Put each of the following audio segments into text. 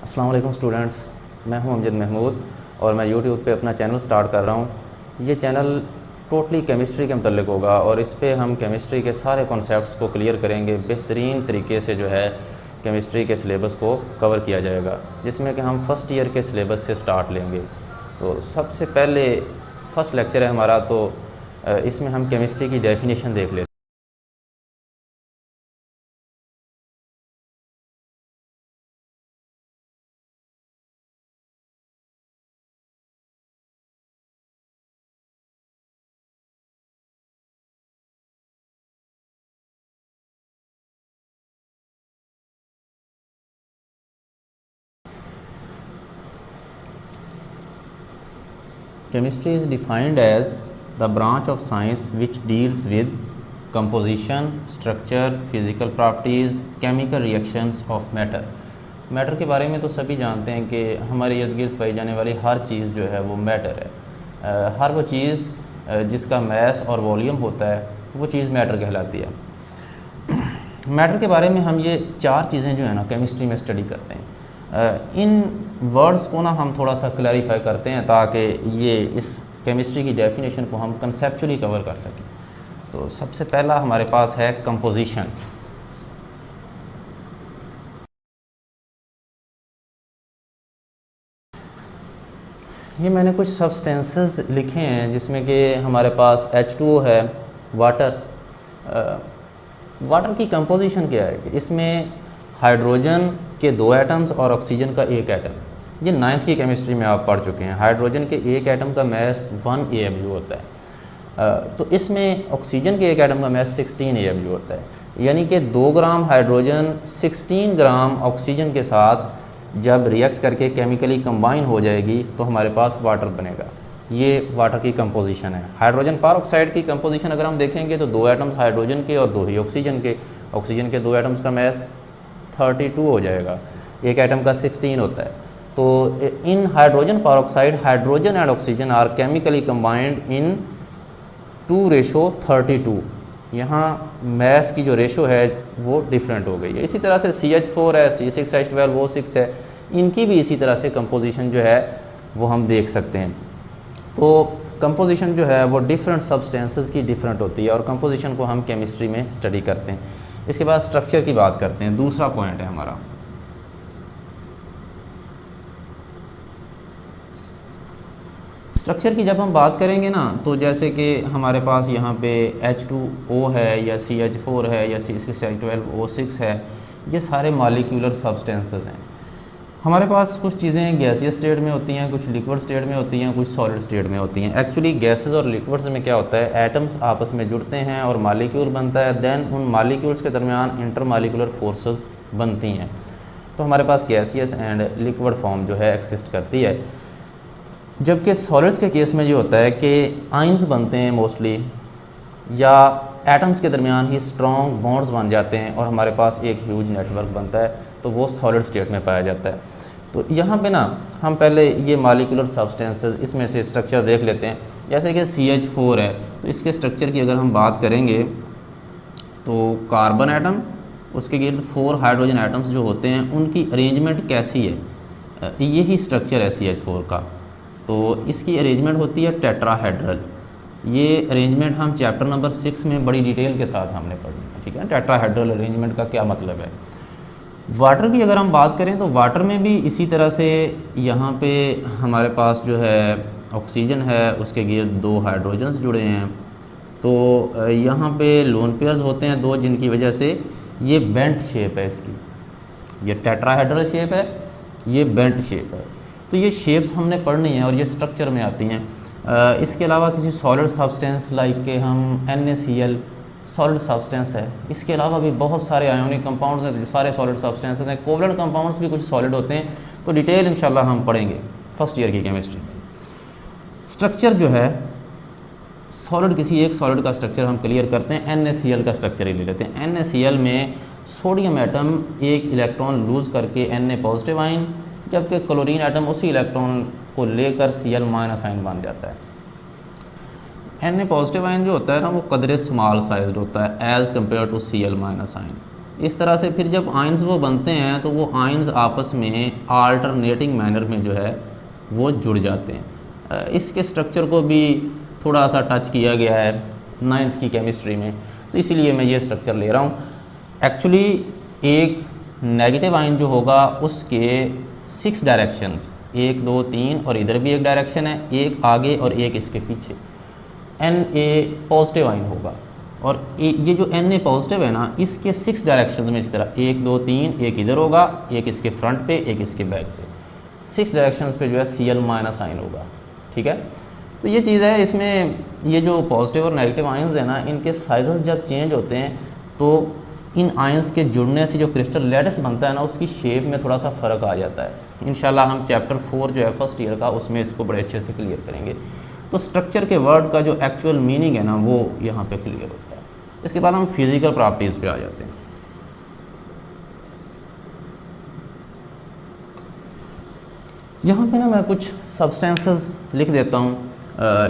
अस्सलाम वालेकुम स्टूडेंट्स, मैं हूं अमजद महमूद और मैं यूट्यूब पे अपना चैनल स्टार्ट कर रहा हूं। ये चैनल टोटली केमिस्ट्री के मतलब होगा और इस पे हम केमिस्ट्री के सारे कॉन्सेप्ट्स को क्लियर करेंगे। बेहतरीन तरीके से जो है केमिस्ट्री के सिलेबस को कवर किया जाएगा, जिसमें कि हम फ़र्स्ट ईयर के सिलेबस से स्टार्ट लेंगे। तो सबसे पहले फ़र्स्ट लेक्चर है हमारा, तो इसमें हम केमिस्ट्री की डेफिनेशन देख लेते हैं। Chemistry is defined as the branch of science which deals with composition, structure, physical properties, chemical reactions of matter। Matter के बारे में तो सभी जानते हैं कि हमारे इर्द गिर्द पाई जाने वाली हर चीज़ जो है वो मैटर है। हर वो चीज़ जिसका मैस और वॉल्यूम होता है वो चीज़ मैटर कहलाती है। मैटर के बारे में हम ये चार चीज़ें जो है ना केमिस्ट्री में स्टडी करते हैं। इन वर्ड्स को ना हम थोड़ा सा क्लैरिफाई करते हैं ताकि ये इस केमिस्ट्री की डेफिनेशन को हम कंसेप्चुअली कवर कर सकें। तो सबसे पहला हमारे पास है कंपोजिशन। ये मैंने कुछ सब्सटेंसेस लिखे हैं जिसमें कि हमारे पास H2O है, वाटर। वाटर की कंपोजिशन क्या है कि इसमें हाइड्रोजन के 2 एटम्स और ऑक्सीजन का 1 एटम। ये 9th की केमिस्ट्री में आप पढ़ चुके हैं। हाइड्रोजन के 1 एटम का मैस 1 AMU होता है। तो इसमें ऑक्सीजन के 1 एटम का मैस 16 AMU होता है। यानी कि 2 ग्राम हाइड्रोजन 16 ग्राम ऑक्सीजन के साथ जब रिएक्ट करके केमिकली कंबाइन हो जाएगी तो हमारे पास वाटर बनेगा। ये वाटर की कंपोजिशन है। हाइड्रोजन परऑक्साइड की कंपोजिशन अगर हम देखेंगे तो 2 एटम्स हाइड्रोजन के और 2 ही ऑक्सीजन के। ऑक्सीजन के 2 एटम्स का मैस 32 हो जाएगा, 1 एटम का 16 होता है। तो in hydrogen peroxide hydrogen and oxygen are chemically combined in 2:32। यहाँ मैस की जो रेशो है वो डिफरेंट हो गई है। इसी तरह से CH4 है, C6H12 O6 है, इनकी भी इसी तरह से कंपोजिशन जो है वो हम देख सकते हैं। तो कंपोजिशन जो है वो डिफरेंट सब्सटेंसेस की डिफरेंट होती है और कंपोजिशन को हम केमिस्ट्री में स्टडी करते हैं। इसके बाद स्ट्रक्चर की बात करते हैं, दूसरा पॉइंट है हमारा। स्ट्रक्चर की जब हम बात करेंगे ना, तो जैसे कि हमारे पास यहाँ पे H2O है या CH4 है या C6H12 O6 है, ये सारे मॉलिक्यूलर सब्सटेंसेस हैं। हमारे पास कुछ चीज़ें गैसियस स्टेट में होती हैं, कुछ लिक्विड स्टेट में होती हैं, कुछ सॉलिड स्टेट में होती हैं। एक्चुअली गैसेस और लिक्विड्स में क्या होता है, एटम्स आपस में जुड़ते हैं और मॉलिक्यूल बनता है। देन उन मॉलिक्यूल्स के दरमियान इंटरमॉलिक्यूलर फोर्सेस बनती हैं। तो हमारे पास गैसियस एंड लिक्विड फॉर्म जो है एक्सिस्ट करती है। जबकि सॉलिड्स के केस में ये होता है कि आइंस बनते हैं मोस्टली, या एटम्स के दरमियान ही स्ट्रॉन्ग बॉन्ड्स बन जाते हैं और हमारे पास एक ह्यूज नेटवर्क बनता है, तो वो सॉलिड स्टेट में पाया जाता है। तो यहाँ पे ना हम पहले ये मॉलिक्यूलर सब्सटेंसेस इसमें से स्ट्रक्चर देख लेते हैं। जैसे कि CH4 है, तो इसके स्ट्रक्चर की अगर हम बात करेंगे तो कार्बन एटम, उसके गिर्द 4 हाइड्रोजन एटम्स जो होते हैं उनकी अरेंजमेंट कैसी है, यही स्ट्रक्चर है CH4 का। तो इसकी अरेंजमेंट होती है टेट्राहेड्रल। ये अरेंजमेंट हम चैप्टर नंबर 6 में बड़ी डिटेल के साथ हमने पढ़ी है, ठीक है। टेट्राहेड्रल अरेंजमेंट का क्या मतलब है। वाटर की अगर हम बात करें तो वाटर में भी इसी तरह से यहाँ पे हमारे पास जो है ऑक्सीजन है, उसके गिर्द 2 हाइड्रोजन्स जुड़े हैं। तो यहाँ पे लोन पेयर्स होते हैं 2, जिनकी वजह से ये बेंट शेप है इसकी। ये टेट्राहेड्रल शेप है, ये बेंट शेप है। तो ये शेप्स हमने पढ़नी है और ये स्ट्रक्चर में आती हैं। इसके अलावा किसी सॉलिड सब्सटेंस लाइक के हम NaCl सॉलिड सब्सटेंस है। इसके अलावा भी बहुत सारे आयोनिक कंपाउंड्स हैं, सारे सॉलिड सब्सटेंसेस हैं। कोवलेंट कंपाउंड्स भी कुछ सॉलिड होते हैं। तो डिटेल इंशाल्लाह हम पढ़ेंगे फर्स्ट ईयर की केमिस्ट्री में। स्ट्रक्चर जो है सॉलिड, किसी एक सॉलिड का स्ट्रक्चर हम क्लियर करते हैं। NaCl का स्ट्रक्चर ही ले लेते हैं। NaCl में सोडियम एटम एक इलेक्ट्रॉन लूज करके Na पॉजिटिव आइन, जबकि क्लोरीन एटम उसी इलेक्ट्रॉन को लेकर Cl माइनस आइन बन जाता है। Na पॉजिटिव आइन जो होता है ना वो कदरे स्मॉल साइज होता है as compared to Cl minus ion. इस तरह से फिर जब आयंस वो बनते हैं तो वो आयंस आपस में आल्टरनेटिंग मैनर में जो है वो जुड़ जाते हैं। इसके स्ट्रक्चर को भी थोड़ा सा टच किया गया है 9th की केमिस्ट्री में, तो इसीलिए मैं ये स्ट्रक्चर ले रहा हूँ। एक्चुअली एक नेगेटिव आयन जो होगा उसके 6 डायरेक्शंस, 1 2 3 और इधर भी एक डायरेक्शन है, एक आगे और एक इसके पीछे। Na पॉजिटिव आयन होगा और ये जो Na पॉजिटिव है ना, इसके 6 डायरेक्शंस में इस तरह 1 2 3, एक इधर होगा, एक इसके फ्रंट पे, एक इसके बैक पे, 6 डायरेक्शंस पे जो है Cl माइनस आयन होगा। ठीक है, तो ये चीज़ है। इसमें ये जो पॉजिटिव और नेगेटिव आयंस है ना, इनके साइजेस जब चेंज होते हैं तो इन आयंस के जुड़ने से जो क्रिस्टल लैटिस बनता है ना, उसकी शेप में थोड़ा सा फ़र्क आ जाता है। इंशाल्लाह हम चैप्टर 4 जो है फर्स्ट ईयर का, उसमें इसको बड़े अच्छे से क्लियर करेंगे। तो स्ट्रक्चर के वर्ड का जो एक्चुअल मीनिंग है ना, वो यहाँ पे क्लियर होता है। इसके बाद हम फिज़िकल प्रॉपर्टीज़ पे आ जाते हैं। यहाँ पे ना मैं कुछ सब्सटेंसेस लिख देता हूँ,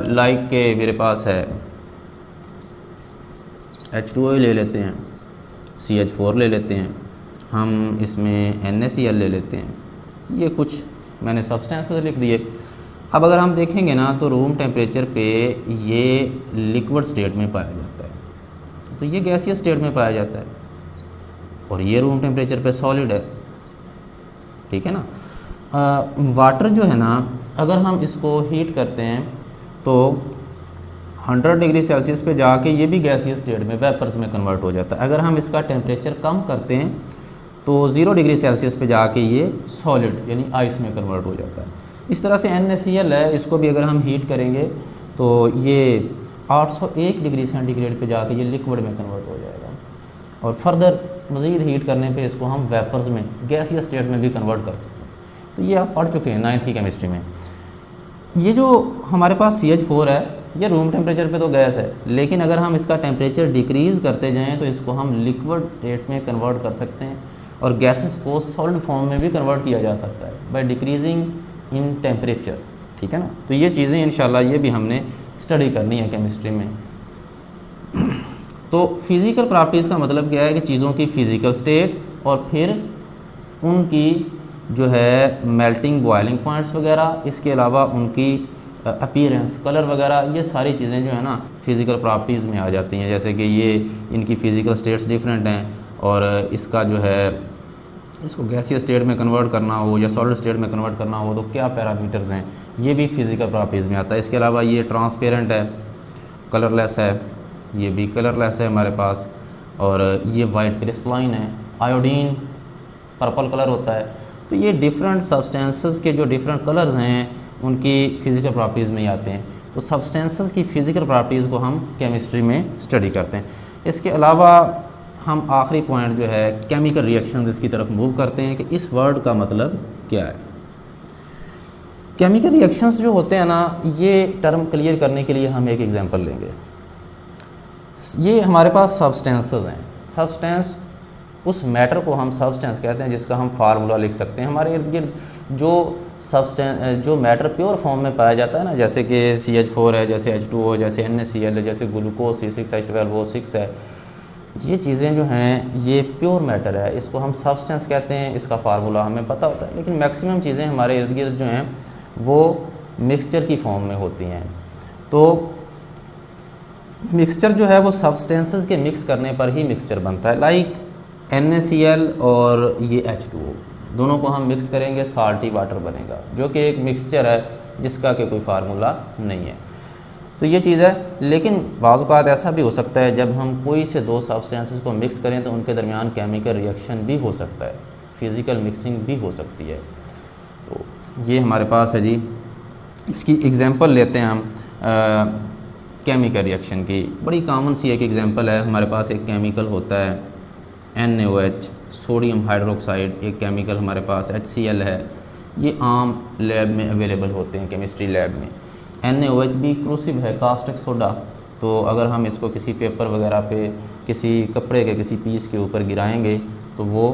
लाइक के मेरे पास है H2O ले लेते हैं, CH4 ले लेते हैं, हम इसमें NaCl ले लेते हैं। ये कुछ मैंने सब्सटेंसेस लिख दिए। अब अगर हम देखेंगे ना तो रूम टेम्परेचर पे ये लिक्विड स्टेट में पाया जाता है, तो ये गैसियस स्टेट में पाया जाता है, और ये रूम टेम्परेचर पे सॉलिड है। ठीक है ना। वाटर जो है ना, अगर हम इसको हीट करते हैं तो 100 डिग्री सेल्सियस पे जाके ये भी गैसियस स्टेट में वेपर्स में कन्वर्ट हो जाता है। अगर हम इसका टेम्परेचर कम करते हैं तो 0 डिग्री सेल्सियस पे जाके ये सॉलिड यानी आइस में कन्वर्ट हो जाता है। इस तरह से NaCl है, इसको भी अगर हम हीट करेंगे तो ये 801 डिग्री सेंटीग्रेड पे जाके ये लिक्विड में कन्वर्ट हो जाएगा, और फर्दर मज़ीद हीट करने पे इसको हम वेपर्स में गैसियस स्टेट में भी कन्वर्ट कर सकते हैं। तो ये आप पढ़ चुके हैं 9th की केमिस्ट्री में। ये जो हमारे पास CH4 है, ये रूम टेम्परेचर पे तो गैस है, लेकिन अगर हम इसका टेम्परेचर डिक्रीज़ करते जाएं तो इसको हम लिक्विड स्टेट में कन्वर्ट कर सकते हैं, और गैसेस को सॉलिड फॉर्म में भी कन्वर्ट किया जा सकता है बाय डिक्रीजिंग इन टेम्परेचर। ठीक है ना। तो ये चीज़ें इंशाल्लाह ये भी हमने स्टडी करनी है केमिस्ट्री में। तो फिज़िकल प्रॉपर्टीज़ का मतलब क्या है कि चीज़ों की फ़िज़िकल स्टेट और फिर उनकी जो है मेल्टिंग बॉइलिंग पॉइंट्स वगैरह, इसके अलावा उनकी अपीयरेंस, कलर वगैरह, ये सारी चीज़ें जो है ना फिज़िकल प्रॉपर्टीज़ में आ जाती हैं। जैसे कि ये इनकी फ़िज़िकल स्टेट्स डिफरेंट हैं, और इसका जो है इसको गैसियस स्टेट में कन्वर्ट करना हो या सॉलिड स्टेट में कन्वर्ट करना हो तो क्या पैरामीटर्स हैं, ये भी फिज़िकल प्रॉपर्टीज़ में आता है। इसके अलावा ये ट्रांसपेरेंट है, कलरलेस है, ये भी कलरलेस है हमारे पास, और ये वाइट क्रिस्टलाइन है, आयोडीन पर्पल कलर होता है। तो ये डिफरेंट सब्सटेंसेस के जो डिफरेंट कलर्स हैं उनकी फ़िज़िकल प्रॉपर्टीज़ में ही आते हैं। तो सब्सटेंसेस की फ़िज़िकल प्रॉपर्टीज़ को हम केमिस्ट्री में स्टडी करते हैं। इसके अलावा हम आखिरी पॉइंट जो है केमिकल रिएक्शंस, इसकी तरफ मूव करते हैं कि इस वर्ड का मतलब क्या है। केमिकल रिएक्शंस जो होते हैं ना, ये टर्म क्लियर करने के लिए हम एक एग्जांपल लेंगे। ये हमारे पास सब्सटेंसेस हैं। सब्सटेंस, उस मैटर को हम सब्सटेंस कहते हैं जिसका हम फार्मूला लिख सकते हैं। हमारे इर्द गिर्द जो मैटर प्योर फॉर्म में पाया जाता है ना, जैसे कि CH4 है, जैसे H2O, जैसे NaCl है, जैसे ग्लूकोज C6H12O6 है, ये चीज़ें जो हैं ये प्योर मैटर है, इसको हम सब्सटेंस कहते हैं। इसका फार्मूला हमें पता होता है, लेकिन मैक्सिमम चीज़ें हमारे इर्द गिर्द जो हैं वो मिक्सचर की फॉर्म में होती हैं। तो मिक्सचर जो है वो सब्सटेंसेस के मिक्स करने पर ही मिक्सचर बनता है। लाइक NaCl और ये H2O, दोनों को हम मिक्स करेंगे, साल्टी वाटर बनेगा, जो कि एक मिक्सचर है जिसका कि कोई फार्मूला नहीं है। तो ये चीज़ है। लेकिन बाज़ औक़ात ऐसा भी हो सकता है जब हम कोई से दो सब्सटेंसेस को मिक्स करें तो उनके दरमियान केमिकल रिएक्शन भी हो सकता है, फिज़िकल मिक्सिंग भी हो सकती है। तो ये हमारे पास है जी। इसकी एग्जांपल लेते हैं हम केमिकल रिएक्शन की। बड़ी कॉमन सी एक एग्जांपल है, हमारे पास एक केमिकल होता है NaOH, सोडियम हाइड्रोक्साइड, एक केमिकल हमारे पास HCl है। ये आम लैब में अवेलेबल होते हैं, केमिस्ट्री लैब में। NaOH भी क्रूसिव है, कास्टिक सोडा। तो अगर हम इसको किसी पेपर वगैरह पे, किसी कपड़े के किसी पीस के ऊपर गिराएंगे तो वो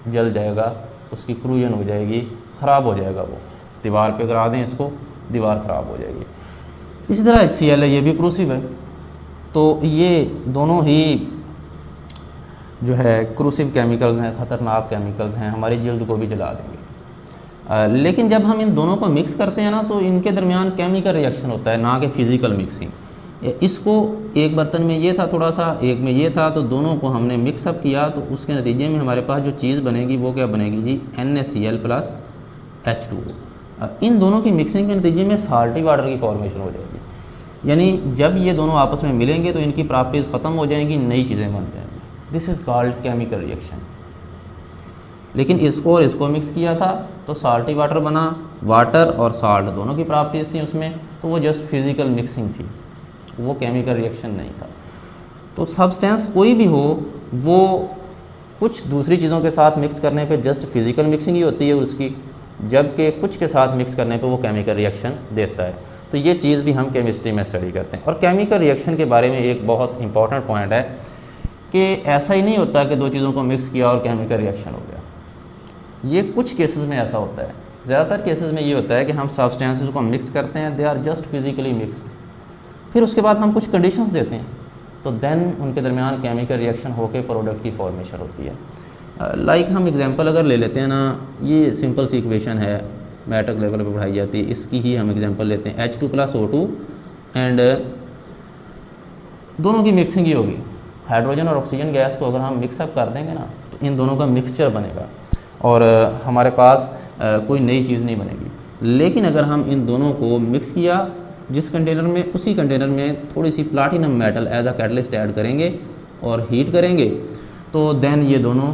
जल जाएगा, उसकी क्रूजन हो जाएगी, ख़राब हो जाएगा। वो दीवार पे गिरा दें इसको, दीवार ख़राब हो जाएगी। इसी तरह HCl है, ये भी क्रूसिव है। तो ये दोनों ही जो है क्रूसिव केमिकल्स हैं, ख़तरनाक केमिकल्स हैं, हमारी जल्द को भी जला देंगे। लेकिन जब हम इन दोनों को मिक्स करते हैं ना, तो इनके दरमियान केमिकल रिएक्शन होता है, ना कि फ़िज़िकल मिक्सिंग। इसको एक बर्तन में ये था थोड़ा सा, एक में ये था, तो दोनों को हमने मिक्सअप किया, तो उसके नतीजे में हमारे पास जो चीज़ बनेगी वो क्या बनेगी जी, NaCl प्लस H2O। इन दोनों की मिक्सिंग के नतीजे में साल्टी वाटर की फॉर्मेशन हो जाएगी। यानी जब ये दोनों आपस में मिलेंगे तो इनकी प्रॉपर्टीज़ ख़त्म हो जाएंगी, नई चीज़ें बन जाएंगी। This is called chemical reaction. लेकिन इसको और इसको मिक्स किया था तो साल्टी वाटर बना, वाटर और साल्ट दोनों की प्रॉपर्टीज़ थी उसमें, तो वो जस्ट फिज़िकल मिक्सिंग थी, वो केमिकल रिएक्शन नहीं था। तो सब्सटेंस कोई भी हो, वो कुछ दूसरी चीज़ों के साथ मिक्स करने पे जस्ट फिज़िकल मिक्सिंग ही होती है उसकी, जबकि कुछ के साथ मिक्स करने पे वो केमिकल रिएक्शन देता है। तो ये चीज़ भी हम केमिस्ट्री में स्टडी करते हैं। और केमिकल रिएक्शन के बारे में एक बहुत इंपॉर्टेंट पॉइंट है कि ऐसा ही नहीं होता कि दो चीज़ों को मिक्स किया और केमिकल रिएक्शन हो गया। ये कुछ केसेस में ऐसा होता है, ज़्यादातर केसेस में ये होता है कि हम सब्सटेंसेस को मिक्स करते हैं, they are just physically mix, फिर उसके बाद हम कुछ कंडीशंस देते हैं, तो देन उनके दरमियान केमिकल रिएक्शन होकर प्रोडक्ट की फॉर्मेशन होती है। लाइक हम एग्जांपल अगर ले लेते हैं ना, ये सिंपल सी इक्वेशन है, मैट्रिक लेवल पे पढ़ाई जाती है, इसकी ही हम एग्जांपल लेते हैं। H2 + O2 एंड दोनों की मिक्सिंग ही होगी। हाइड्रोजन और ऑक्सीजन गैस को अगर हम मिक्सअप कर देंगे ना, तो इन दोनों का मिक्सचर बनेगा और हमारे पास कोई नई चीज़ नहीं बनेगी। लेकिन अगर हम इन दोनों को मिक्स किया जिस कंटेनर में, उसी कंटेनर में थोड़ी सी platinum metal as a catalyst add करेंगे और हीट करेंगे, तो देन ये दोनों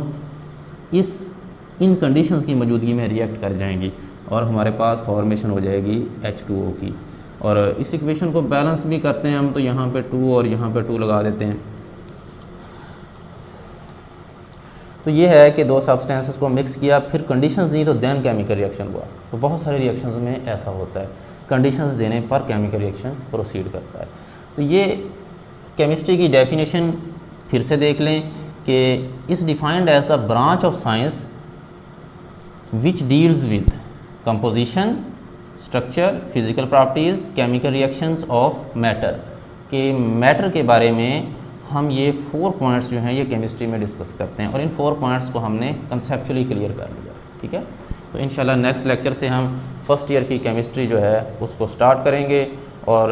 इन कंडीशंस की मौजूदगी में रिएक्ट कर जाएंगी और हमारे पास फॉर्मेशन हो जाएगी H2O की। और इस इक्वेशन को बैलेंस भी करते हैं हम, तो यहाँ पे 2 और यहाँ पे 2 लगा देते हैं। तो ये है कि दो सब्सटेंसेस को मिक्स किया, फिर कंडीशंस दी, तो देन केमिकल रिएक्शन हुआ। तो बहुत सारे रिएक्शंस में ऐसा होता है, कंडीशंस देने पर केमिकल रिएक्शन प्रोसीड करता है। तो ये केमिस्ट्री की डेफिनेशन फिर से देख लें कि is defined as the branch of science which deals with composition, structure, physical properties, chemical reactions of matter. के मैटर के बारे में हम ये 4 पॉइंट्स जो हैं ये केमिस्ट्री में डिस्कस करते हैं, और इन 4 पॉइंट्स को हमने कंसेप्चुअली क्लियर कर लिया। ठीक है, तो इंशाल्लाह नेक्स्ट लेक्चर से हम फर्स्ट ईयर की केमिस्ट्री जो है उसको स्टार्ट करेंगे और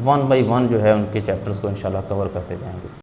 1 बाय 1 जो है उनके चैप्टर्स को इंशाल्लाह कवर करते जाएंगे।